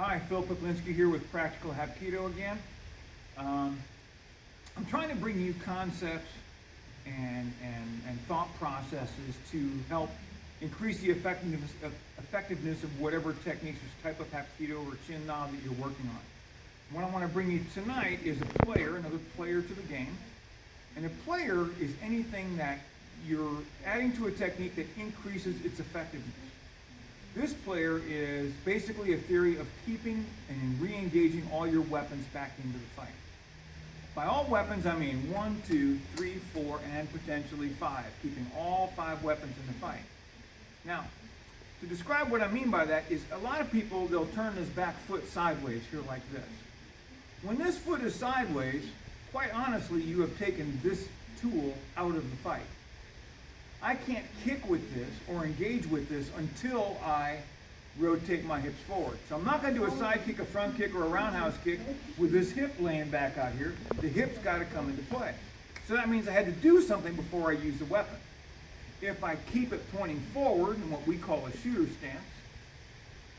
Hi, Phil Poplinski here with Practical Hapkido again. I'm trying to bring you concepts and thought processes to help increase the effectiveness of whatever techniques or type of Hapkido or Chin Na that you're working on. What I want to bring you tonight is another player to the game. And a player is anything that you're adding to a technique that increases its effectiveness. This player is basically a theory of keeping and re-engaging all your weapons back into the fight. By all weapons, I mean 1, 2, 3, 4, and potentially 5, keeping all 5 weapons in the fight. Now, to describe what I mean by that is a lot of people, they'll turn this back foot sideways here like this. When this foot is sideways, quite honestly, you have taken this tool out of the fight. I can't kick with this or engage with this until I rotate my hips forward. So I'm not going to do a side kick, a front kick, or a roundhouse kick with this hip laying back out here. The hip's got to come into play. So that means I had to do something before I use the weapon. If I keep it pointing forward in what we call a shooter stance,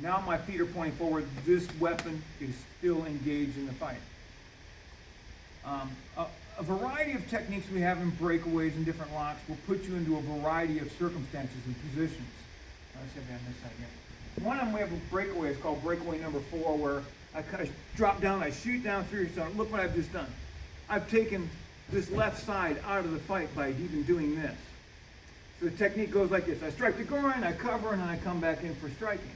now my feet are pointing forward, this weapon is still engaged in the fight. A variety of techniques we have in breakaways and different locks will put you into a variety of circumstances and positions. Let's see if I can miss that again. One of them we have a breakaway, it's called breakaway number 4, where I kind of drop down, I shoot down through, so look what I've just done. I've taken this left side out of the fight by even doing this. So the technique goes like this. I strike the groin, I cover, and then I come back in for striking.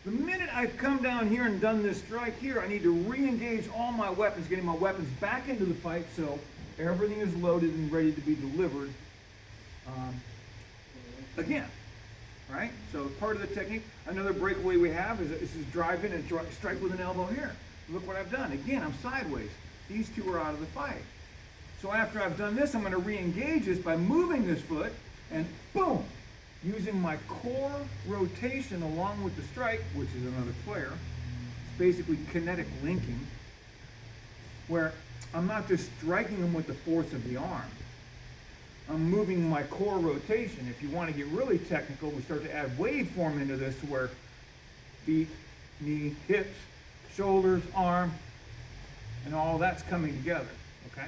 The minute I've come down here and done this strike here, I need to re-engage all my weapons, getting my weapons back into the fight so everything is loaded and ready to be delivered again, right? So part of the technique, another breakaway we have is drive in and strike with an elbow here. Look what I've done. Again, I'm sideways. These two are out of the fight. So after I've done this, I'm going to re-engage this by moving this foot and boom! Using my core rotation along with the strike, which is another player. It's basically kinetic linking, where I'm not just striking them with the force of the arm. I'm moving my core rotation. If you want to get really technical, we start to add waveform into this where feet, knee, hips, shoulders, arm, and all that's coming together, okay?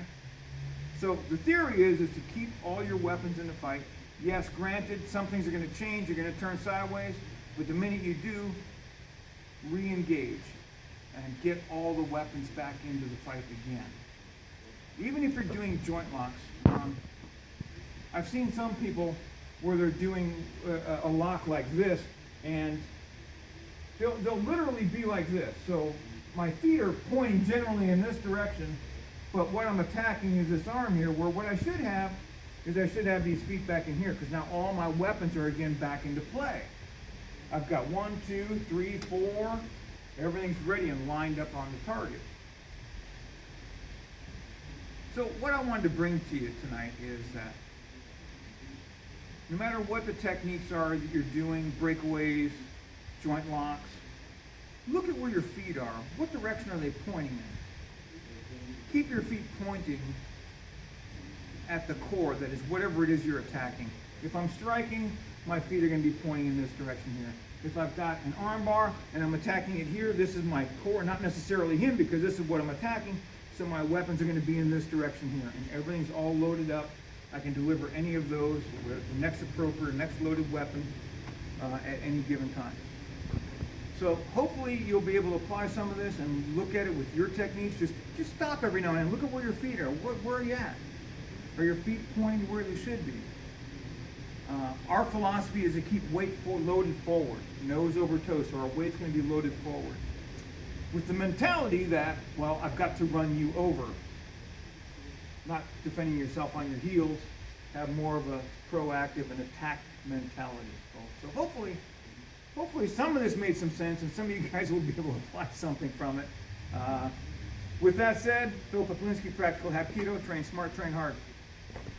So the theory is to keep all your weapons in the fight. Yes, granted, some things are going to change, you're going to turn sideways, but the minute you do, re-engage and get all the weapons back into the fight again. Even if you're doing joint locks, I've seen some people where they're doing a lock like this, and they'll literally be like this. So my feet are pointing generally in this direction, but what I'm attacking is this arm here, where what I should have is I should have these feet back in here, because now all my weapons are again back into play. I've got 1, 2, 3, 4. Everything's ready and lined up on the target. So what I wanted to bring to you tonight is that no matter what the techniques are that you're doing, breakaways, joint locks, look at where your feet are. What direction are they pointing in? Keep your feet pointing at the core, that is whatever it is you're attacking. If I'm striking, my feet are going to be pointing in this direction here. If I've got an arm bar and I'm attacking it here, this is my core, not necessarily him, because this is what I'm attacking, so my weapons are going to be in this direction here, and everything's all loaded up. I can deliver any of those with the next appropriate, next loaded weapon at any given time. So hopefully you'll be able to apply some of this and look at it with your techniques. Just stop every now and then, look at where your feet are. Where are you at? Are your feet pointing where they should be? Our philosophy is to keep weight loaded forward, nose over toe, so our weight's going to be loaded forward. With the mentality that, well, I've got to run you over. Not defending yourself on your heels, have more of a proactive and attack mentality. So hopefully some of this made some sense, and some of you guys will be able to apply something from it. With that said, Phil Poplinski, Practical Hapkido, train smart, train hard.